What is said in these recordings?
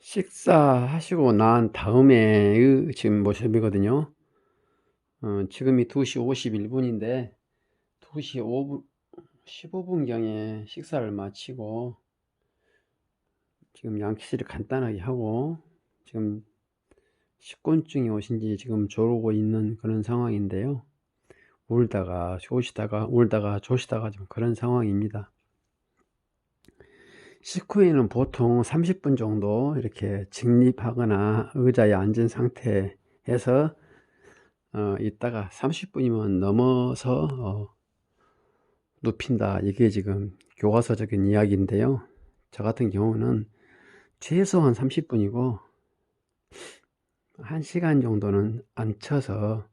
식사하시고 난 다음에 지금 모습이거든요. 지금이 2시 51분인데 2시 15분경에 식사를 마치고 지금 양치질을 간단하게 하고 지금 식곤증이 오신지 지금 조르고 있는 그런 상황인데요. 울다가 조시다가 지금 그런 상황입니다. 식후에는 보통 30분 정도 이렇게 직립하거나 의자에 앉은 상태에서 있다가 30분이면 넘어서 눕힌다. 이게 지금 교과서적인 이야기인데요. 저 같은 경우는 최소한 30분이고 1시간 정도는 앉혀서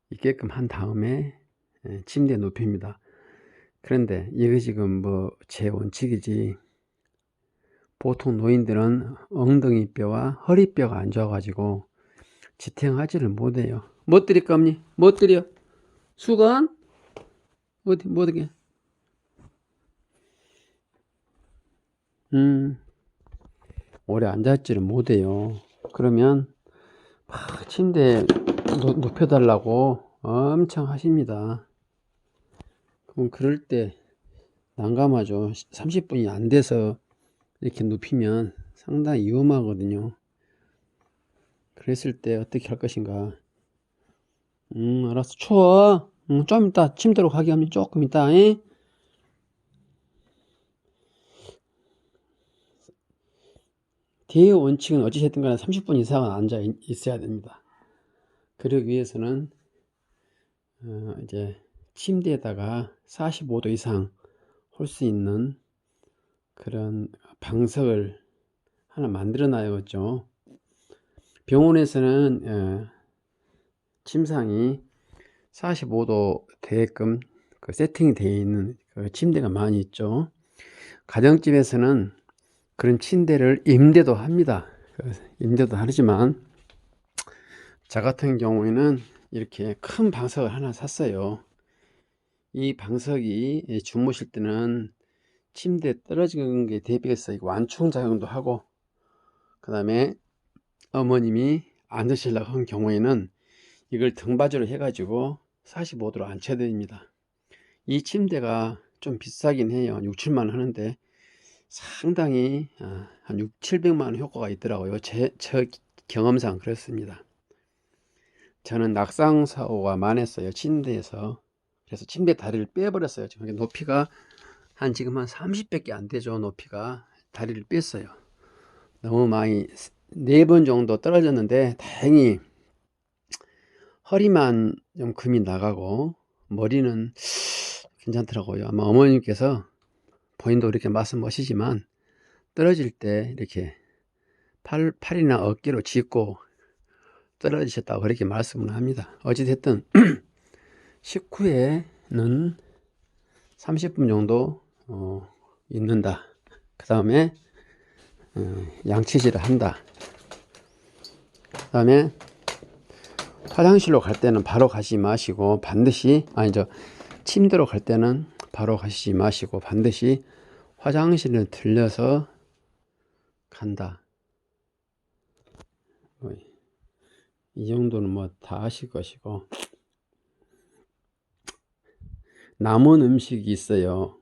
있게끔 한 다음에 침대에 눕힙니다. 그런데 이게 지금 제 원칙이지, 보통 노인들은 엉덩이뼈와 허리뼈가 안 좋아가지고 지탱하지를 못해요. 뭐 드릴 겁니? 뭐 드려? 수건? 어디, 뭐 어떻게? 오래 앉았지를 못해요. 그러면 막 침대에 눕혀달라고 엄청 하십니다. 그럼 그럴 때 난감하죠. 30분이 안 돼서 이렇게 눕히면 상당히 위험하거든요. 그랬을 때 어떻게 할 것인가? 알았어. 추워. 좀 이따 침대로 가게 하면 조금 이따. 대의 원칙은 어찌됐든 간에 30분 이상은 앉아 있어야 됩니다. 그러기 위해서는 이제 침대에다가 45도 이상 할 수 있는 그런 방석을 하나 만들어 놔야겠죠. 병원에서는 침상이 45도 되게끔 세팅이 되어 있는 침대가 많이 있죠. 가정집에서는 그런 침대를 임대도 합니다. 임대도 하지만 저 같은 경우에는 이렇게 큰 방석을 하나 샀어요. 이 방석이 주무실 때는 침대에 떨어지는 게 대비해서 완충 작용도 하고, 그 다음에 어머님이 앉으시려고 한 경우에는 이걸 등받이로 해가지고 45도로 앉혀드립니다. 이 침대가 좀 비싸긴 해요. 6, 7만 원 하는데 상당히 한 6, 700만 원 효과가 있더라고요. 제 경험상 그렇습니다. 저는 낙상 사고가 많았어요, 침대에서. 그래서 침대 다리를 빼버렸어요. 지금 높이가 지금 한 30밖에 안 되죠. 높이가. 다리를 뺐어요. 너무 많이 4번 정도 떨어졌는데 다행히 허리만 좀 금이 나가고 머리는 괜찮더라고요. 아마 어머님께서 본인도 이렇게 말씀하시지만 떨어질 때 이렇게 팔이나 어깨로 짚고 떨어지셨다고 그렇게 말씀을 합니다. 어찌됐든 식후에는 30분 정도 있는다. 그 다음에 양치질을 한다. 그 다음에 화장실로 갈 때는 바로 가시지 마시고 반드시, 침대로 갈 때는 바로 가시지 마시고 반드시 화장실을 들려서 간다. 이 정도는 다 하실 것이고, 남은 음식이 있어요.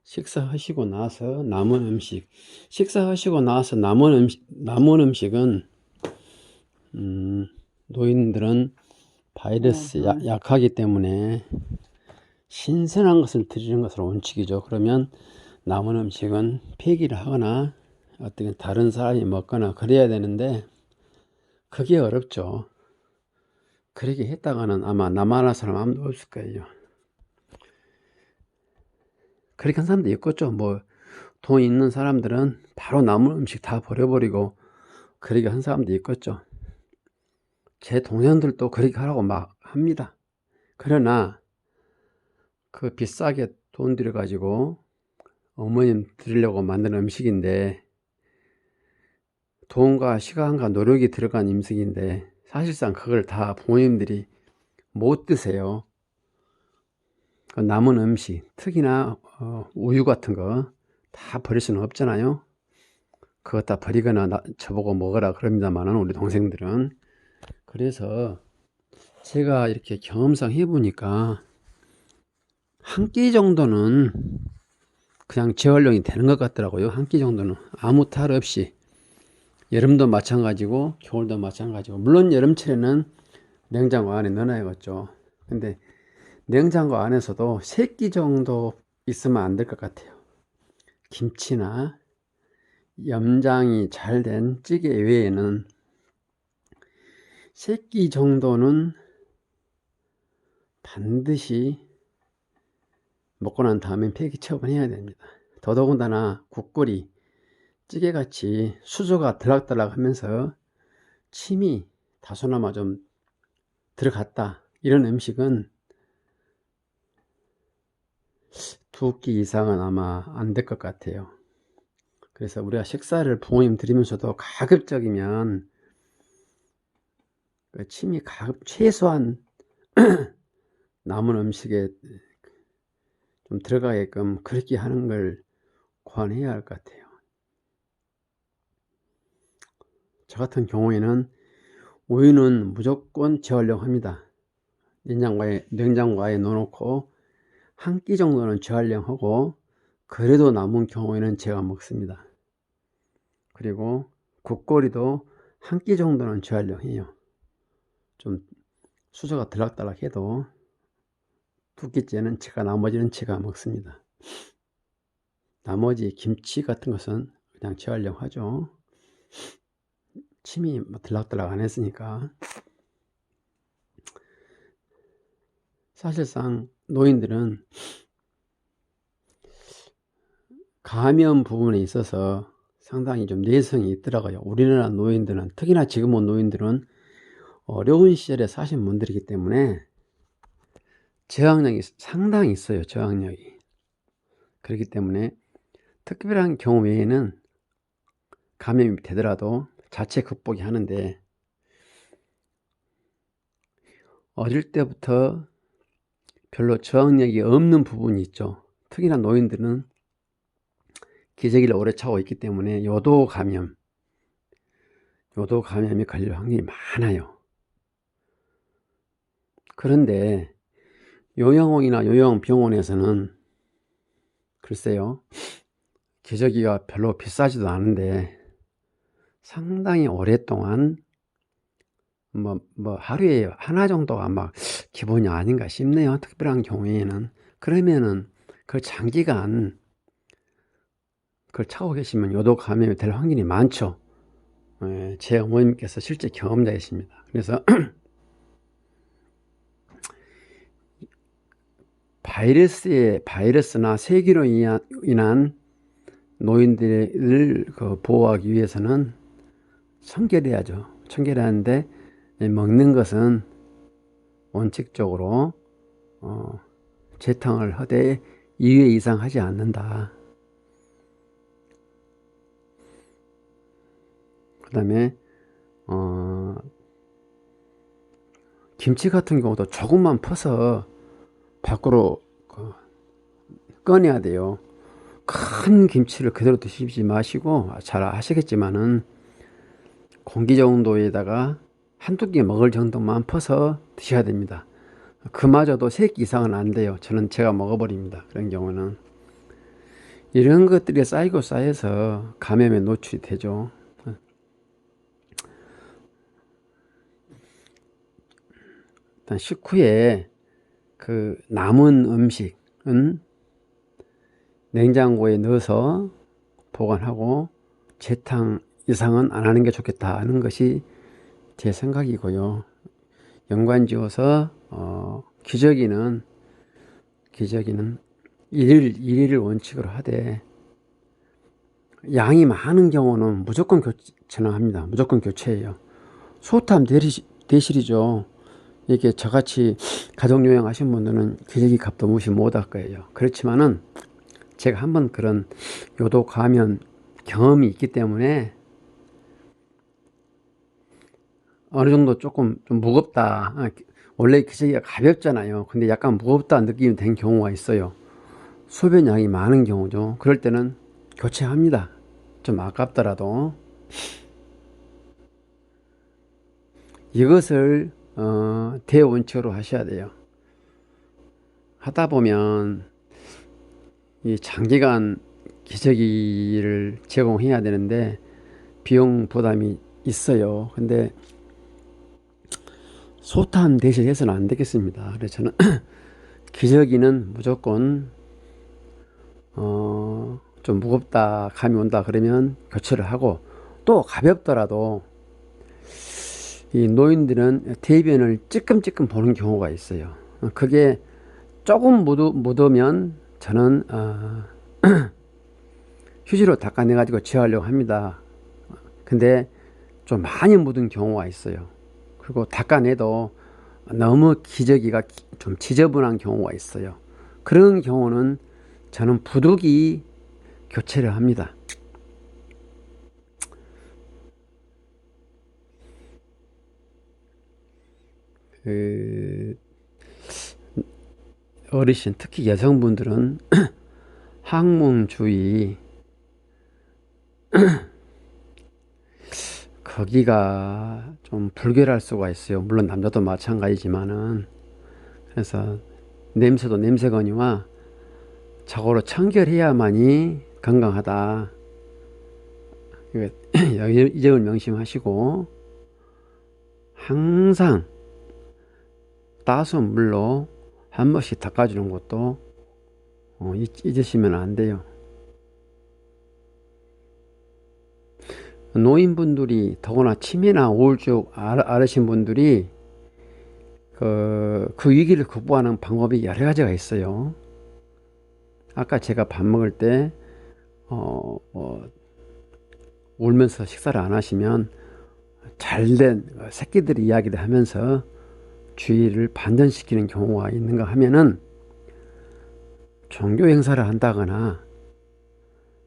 식사하시고 나서 남은 음식. 식사하시고 나서 남은 음식은 노인들은 바이러스 약하기 때문에 신선한 것을 드리는 것으로 원칙이죠. 그러면 남은 음식은 폐기를 하거나 어떻게 다른 사람이 먹거나 그래야 되는데 그게 어렵죠. 그렇게 했다가는 아마 남아날 사람 아무도 없을 거예요. 그렇게 한 사람도 있겠죠. 돈 있는 사람들은 바로 남은 음식 다 버려버리고 그렇게 한 사람도 있겠죠. 제 동생들도 그렇게 하라고 막 합니다. 그러나 그 비싸게 돈 들여 가지고 어머님 드리려고 만든 음식인데, 돈과 시간과 노력이 들어간 음식인데 사실상 그걸 다 부모님들이 못 드세요. 그 남은 음식, 특히나 우유 같은 거 다 버릴 수는 없잖아요. 그거 다 버리거나 저보고 먹으라 그럽니다만은 우리 동생들은. 그래서 제가 이렇게 경험상 해보니까 한 끼 정도는 그냥 재활용이 되는 것 같더라고요. 한 끼 정도는 아무 탈 없이. 여름도 마찬가지고 겨울도 마찬가지고, 물론 여름철에는 냉장고 안에 넣어놔야겠죠. 근데 냉장고 안에서도 3끼 정도 있으면 안 될 것 같아요. 김치나 염장이 잘 된 찌개 외에는 3끼 정도는 반드시 먹고 난 다음에 폐기 처분해야 됩니다. 더더군다나 국거리, 찌개같이 수저가 들락달락 하면서 침이 다소나마 좀 들어갔다, 이런 음식은 2끼 이상은 아마 안 될 것 같아요. 그래서 우리가 식사를 부모님 드리면서도 가급적이면 침이 최소한 남은 음식에 좀 들어가게끔 그렇게 하는 걸 고안해야 할 것 같아요. 저 같은 경우에는 우유는 무조건 재활용합니다. 냉장고에 넣어놓고 한 끼 정도는 재활용하고, 그래도 남은 경우에는 제가 먹습니다. 그리고 국거리도 한 끼 정도는 재활용해요. 좀 수저가 들락달락 해도 2끼째는 나머지는 제가 먹습니다. 나머지 김치 같은 것은 그냥 재활용하죠. 침이 들락달락 안 했으니까. 사실상 노인들은 감염 부분에 있어서 상당히 좀 내성이 있더라고요. 우리나라 노인들은, 특히나 지금 온 노인들은 어려운 시절에 사신 분들이기 때문에 저항력이 상당히 있어요. 저항력이. 그렇기 때문에 특별한 경우 외에는 감염이 되더라도 자체 극복이 하는데, 어릴 때부터 별로 저항력이 없는 부분이 있죠. 특히나 노인들은 기저귀를 오래 차고 있기 때문에 요도 감염이 걸릴 확률이 많아요. 그런데 요양원이나 요양병원에서는 글쎄요, 기저귀가 별로 비싸지도 않은데 상당히 오랫동안 하루에 하나 정도가 아마 기본이 아닌가 싶네요. 특별한 경우에는. 그러면은 그 장기간 그걸 차고 계시면 요도 감염이 될 확률이 많죠. 제 어머님께서 실제 경험자이십니다. 그래서 바이러스나 세균으로 인한 노인들을 보호하기 위해서는 청결해야죠. 청결하는데 먹는 것은 원칙적으로 재탕을 하되 2회 이상 하지 않는다. 그 다음에 김치 같은 경우도 조금만 퍼서 밖으로 꺼내야 돼요. 큰 김치를 그대로 드시지 마시고, 잘 아시겠지만은 공기 정도에다가 한두 끼 먹을 정도만 퍼서 드셔야 됩니다. 그마저도 3끼 이상은 안 돼요. 제가 먹어버립니다. 그런 경우는. 이런 것들이 쌓이고 쌓여서 감염에 노출이 되죠. 일단 식후에 그 남은 음식은 냉장고에 넣어서 보관하고 재탕 이상은 안 하는 게 좋겠다 하는 것이 제 생각이고요. 연관지어서 기저귀는 일일을 원칙으로 하되, 양이 많은 경우는 무조건 교체는 합니다. 무조건 교체해요. 소탐 대실이죠. 이렇게 저같이 가정요양 하신 분들은 기저귀 값도 무시 못할 거예요. 그렇지만은 제가 한번 그런 요도 감염 경험이 있기 때문에 어느 정도 조금 좀 무겁다, 원래 기저귀가 가볍잖아요. 근데 약간 무겁다 느낌이 된 경우가 있어요. 소변량이 많은 경우죠. 그럴 때는 교체합니다. 좀 아깝더라도. 이것을 대원칙으로 하셔야 돼요. 하다 보면 이 장기간 기저귀를 제공해야 되는데 비용 부담이 있어요. 근데 소탄 대신 해서는 안 되겠습니다. 그래서 저는 기저귀는 무조건 좀 무겁다, 감이 온다 그러면 교체를 하고, 또 가볍더라도 이 노인들은 대변을 찔끔찔끔 보는 경우가 있어요. 그게 조금 묻으면 저는 휴지로 닦아내 가지고 제어하려고 합니다. 근데 좀 많이 묻은 경우가 있어요. 그리고 닦아내도 너무 기저귀가 좀 지저분한 경우가 있어요. 그런 경우는 저는 부득이 교체를 합니다. 어르신, 특히 여성분들은 항문 주위 거기가 좀 불결할 수가 있어요. 물론 남자도 마찬가지지만은. 그래서 냄새도 냄새거니와 저거로 청결해야만이 건강하다. 이 점을 명심하시고 항상 따스운 물로 한 번씩 닦아주는 것도 잊으시면 안 돼요. 노인분들이, 더구나 치매나 우울증 앓으신 분들이 그 위기를 극복하는 방법이 여러 가지가 있어요. 아까 제가 밥 먹을 때 울면서 식사를 안 하시면 잘된 새끼들이 이야기를 하면서 주의를 반전시키는 경우가 있는가 하면은, 종교 행사를 한다거나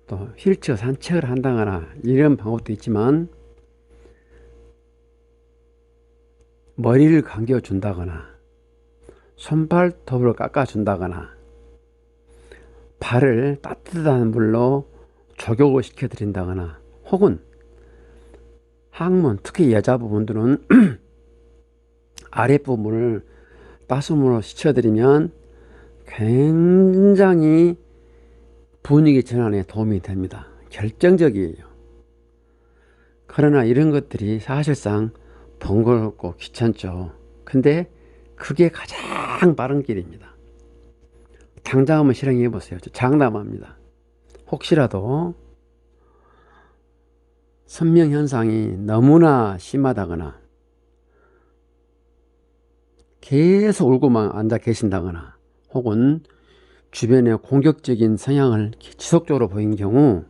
또 휠체어 산책을 한다거나 이런 방법도 있지만, 머리를 감겨 준다거나 손발톱을 깎아 준다거나 발을 따뜻한 물로 족욕을 시켜 드린다거나, 혹은 항문, 특히 여자분들은 아랫부분을 따스물로 씻어드리면 굉장히 분위기 전환에 도움이 됩니다. 결정적이에요. 그러나 이런 것들이 사실상 번거롭고 귀찮죠. 근데 그게 가장 빠른 길입니다. 당장 한번 실행해 보세요. 장담합니다. 혹시라도 선명현상이 너무나 심하다거나 계속 울고만 앉아 계신다거나, 혹은 주변에 공격적인 성향을 지속적으로 보인 경우,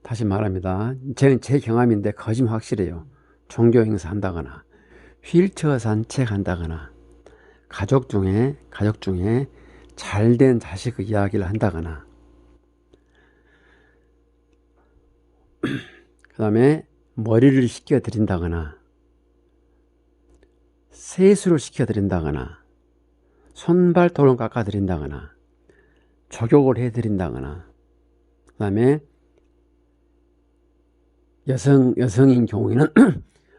다시 말합니다. 제 경험인데 거짓말 확실해요. 종교 행사 한다거나 휠체어 산책 한다거나 가족 중에 잘된 자식 이야기를 한다거나, 그 다음에 머리를 씻겨 드린다거나 세수를 시켜 드린다거나 손발톱을 깎아 드린다거나 족욕을 해 드린다거나, 그 다음에 여성인 경우에는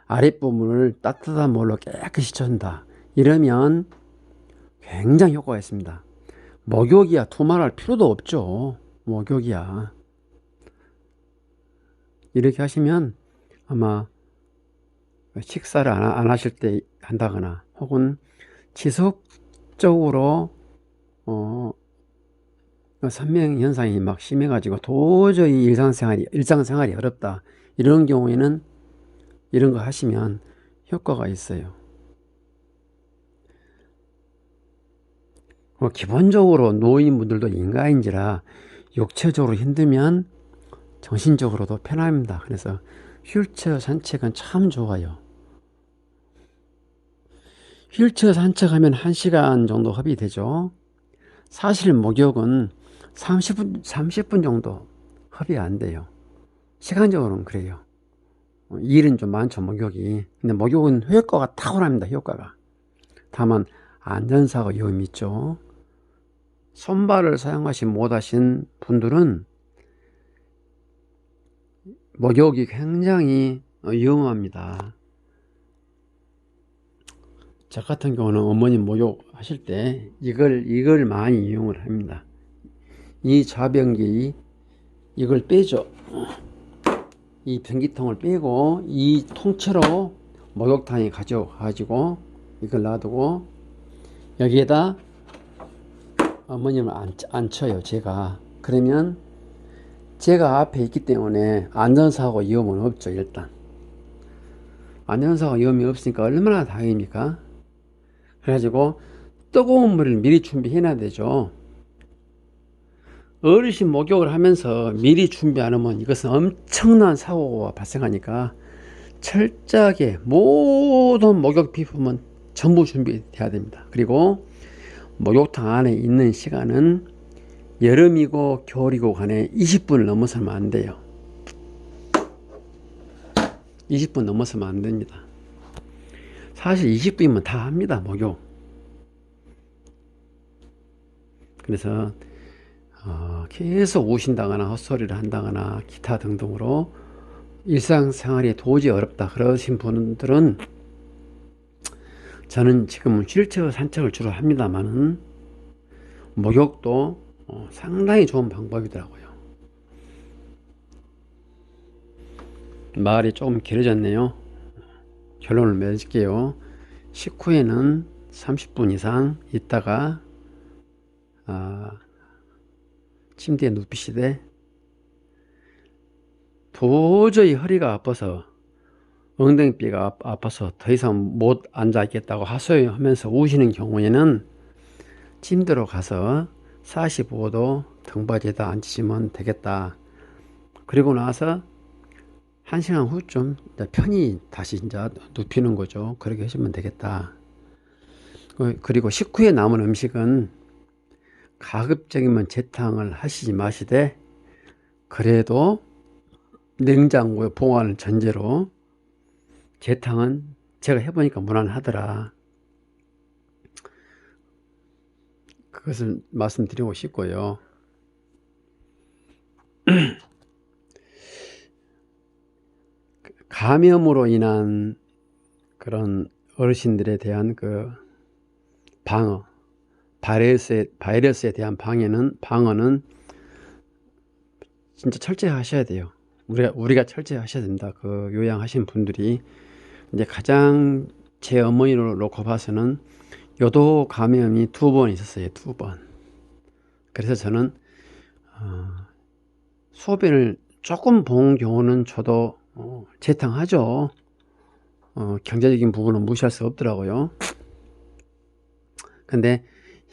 아랫부분을 따뜻한 물로 깨끗이 씻어준다. 이러면 굉장히 효과가 있습니다. 목욕이야 두말할 필요도 없죠. 목욕이야. 이렇게 하시면 아마 식사를 안 하실 때 한다거나, 혹은 지속적으로 선명 현상이 막 심해가지고 도저히 일상생활이 어렵다, 이런 경우에는 이런 거 하시면 효과가 있어요. 기본적으로 노인분들도 인간인지라 육체적으로 힘들면 정신적으로도 편합니다. 그래서 휠체어 산책은 참 좋아요. 휠체어 산책하면 1시간 정도 허비되죠. 사실 목욕은 30분 정도 허비 안 돼요. 시간적으로는 그래요. 일은 좀 많죠, 목욕이. 근데 목욕은 효과가 탁월합니다, 효과가. 다만 안전사고 위험이 있죠. 손발을 사용하지 못하신 분들은 목욕이 굉장히 위험합니다. 저 같은 경우는 어머님 목욕 하실 때 이걸 많이 이용을 합니다. 이 좌변기 이걸 빼죠. 이 변기통을 빼고 이 통째로 목욕탕에 가져가지고 이걸 놔두고 여기에다 어머님을 앉혀요. 제가 그러면 제가 앞에 있기 때문에 안전사고 위험은 없죠. 일단 안전사고 위험이 없으니까 얼마나 다행입니까? 그래가지고 뜨거운 물을 미리 준비해 놔야 되죠. 어르신 목욕을 하면서 미리 준비 안 하면 이것은 엄청난 사고가 발생하니까 철저하게 모든 목욕 비품은 전부 준비돼야 됩니다. 그리고 목욕탕 안에 있는 시간은 여름이고 겨울이고 간에 20분을 넘어서면 안 돼요. 20분 넘어서면 안 됩니다. 사실 20분이면 다 합니다. 목욕. 그래서 계속 우신다거나 헛소리를 한다거나 기타 등등으로 일상생활이 도저히 어렵다 그러신 분들은 저는 지금은 휠체어 산책을 주로 합니다만은 목욕도 상당히 좋은 방법이더라고요. 말이 조금 길어졌네요. 결론을 맺을게요. 식후에는 30분 이상 있다가 침대에 눕히시되 도저히 허리가 아파서 엉덩이뼈가 아파서 더 이상 못 앉아 있겠다고 하소연하면서 우시는 경우에는 침대로 가서 45도 등받이에다 앉으시면 되겠다. 그리고 나서 1시간 후쯤 편히 다시 이제 눕히는 거죠. 그렇게 하시면 되겠다. 그리고 식후에 남은 음식은 가급적이면 재탕을 하시지 마시되 그래도 냉장고에 보관을 전제로 재탕은 제가 해보니까 무난하더라. 그것을 말씀드리고 싶고요. 감염으로 인한 그런 어르신들에 대한 그 방어, 바이러스에 대한 방어는 진짜 철저히 하셔야 돼요. 우리가 철저히 하셔야 됩니다. 그 요양하신 분들이 이제 가장 제 어머니로 놓고 봐서는 요도 감염이 2번 있었어요. 2번. 그래서 저는 소변을 조금 본 경우는 저도 재탕하죠. 경제적인 부분은 무시할 수 없더라고요. 근데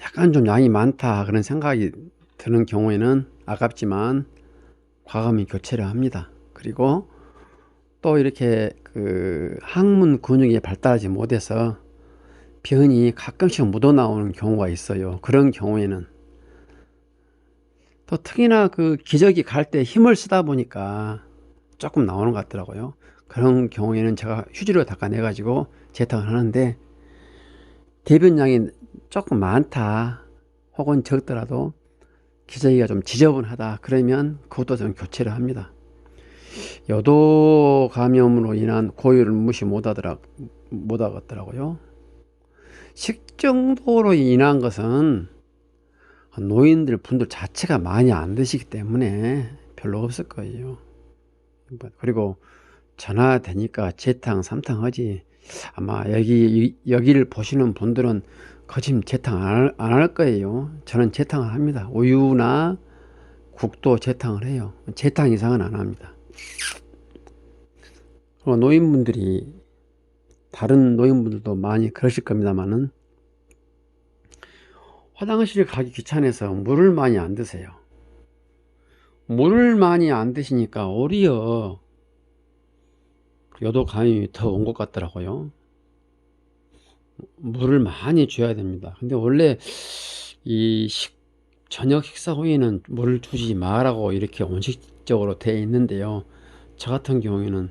약간 좀 양이 많다 그런 생각이 드는 경우에는 아깝지만 과감히 교체를 합니다. 그리고 또 이렇게 그 항문 근육이 발달하지 못해서 변이 가끔씩 묻어나오는 경우가 있어요. 그런 경우에는 또 특히나 그 기저귀 갈 때 힘을 쓰다 보니까 조금 나오는 것 같더라고요. 그런 경우에는 제가 휴지로 닦아내 가지고 재탕을 하는데 대변량이 조금 많다 혹은 적더라도 기저귀가 좀 지저분하다 그러면 그것도 좀 교체를 합니다. 요도 감염으로 인한 고열을 무시 못하겠더라고요. 식정도로 인한 것은 분들 자체가 많이 안 드시기 때문에 별로 없을 거예요. 그리고 전화되니까 재탕, 삼탕 하지 아마 여기를 보시는 분들은 거짓 재탕 안 할 거예요. 저는 재탕을 합니다. 우유나 국도 재탕을 해요. 재탕 이상은 안 합니다. 노인분들이 다른 노인분들도 많이 그러실 겁니다만은 화장실 가기 귀찮아서 물을 많이 안 드세요. 물을 많이 안 드시니까 오히려 요도 감염이 더 온 것 같더라고요. 물을 많이 줘야 됩니다. 근데 원래 저녁 식사 후에는 물을 주지 마라고 이렇게 원칙적으로 되어 있는데요. 저 같은 경우에는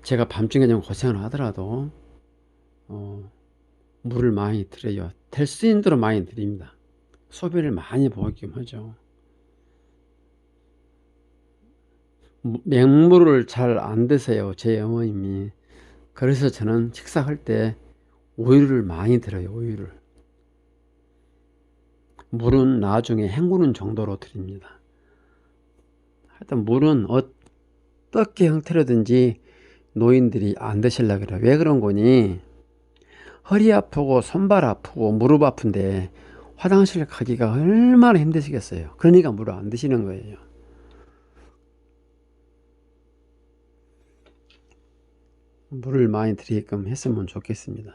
제가 밤중에 좀 고생을 하더라도 물을 많이 드려요. 될 수 있는 대로 많이 드립니다. 소비를 많이 보게끔 하죠. 맹물을 잘 안 드세요, 제 어머님이. 그래서 저는 식사할 때 우유를 많이 들어요, 우유를. 물은 나중에 헹구는 정도로 드립니다. 하여튼 물은 어떻게 형태로든지 노인들이 안 드시려고 그래요. 왜 그런 거니? 허리 아프고 손발 아프고 무릎 아픈데 화장실 가기가 얼마나 힘드시겠어요. 그러니까 물을 안 드시는 거예요. 물을 많이 드리게끔 했으면 좋겠습니다.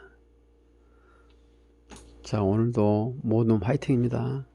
자, 오늘도 모두 화이팅입니다.